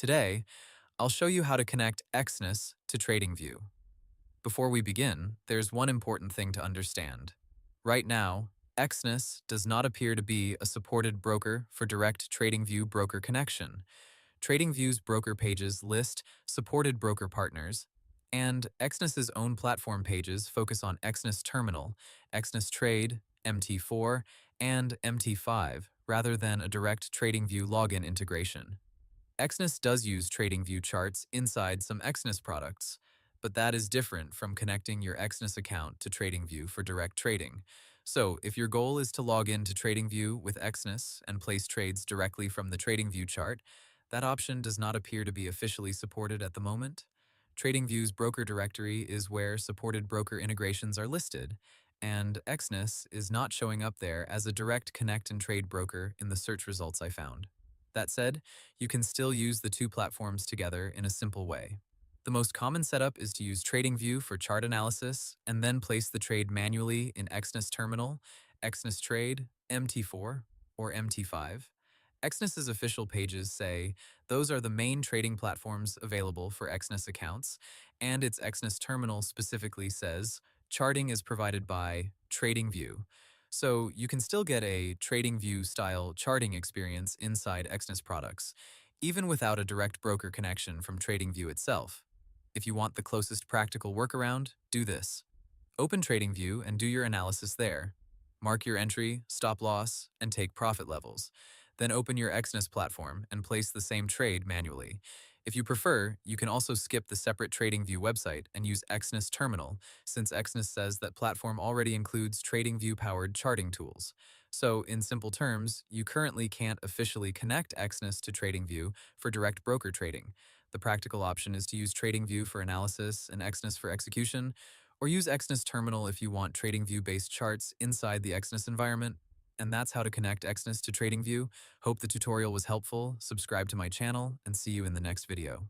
Today, I'll show you how to connect Exness to TradingView. Before we begin, there's one important thing to understand. Right now, Exness does not appear to be a supported broker for direct TradingView broker connection. TradingView's broker pages list supported broker partners, and Exness's own platform pages focus on Exness Terminal, Exness Trade, MT4, and MT5 rather than a direct TradingView login integration. Exness does use TradingView charts inside some Exness products, but that is different from connecting your Exness account to TradingView for direct trading. So, if your goal is to log in to TradingView with Exness and place trades directly from the TradingView chart, that option does not appear to be officially supported at the moment. TradingView's broker directory is where supported broker integrations are listed, and Exness is not showing up there as a direct connect and trade broker in the search results I found. That said, you can still use the two platforms together in a simple way. The most common setup is to use TradingView for chart analysis and then place the trade manually in Exness Terminal, Exness Trade, MT4, or MT5. Exness's official pages say those are the main trading platforms available for Exness accounts, and its Exness Terminal specifically says charting is provided by TradingView. So you can still get a TradingView style charting experience inside Exness products, even without a direct broker connection from TradingView itself. If you want the closest practical workaround, do this. Open TradingView and do your analysis there. Mark your entry, stop loss, and take profit levels. Then open your Exness platform and place the same trade manually. If you prefer, you can also skip the separate TradingView website and use Exness Terminal, since Exness says that platform already includes TradingView-powered charting tools. So, in simple terms, you currently can't officially connect Exness to TradingView for direct broker trading. The practical option is to use TradingView for analysis and Exness for execution, or use Exness Terminal if you want TradingView-based charts inside the Exness environment. And that's how to connect Exness to TradingView. Hope the tutorial was helpful, subscribe to my channel, and see you in the next video.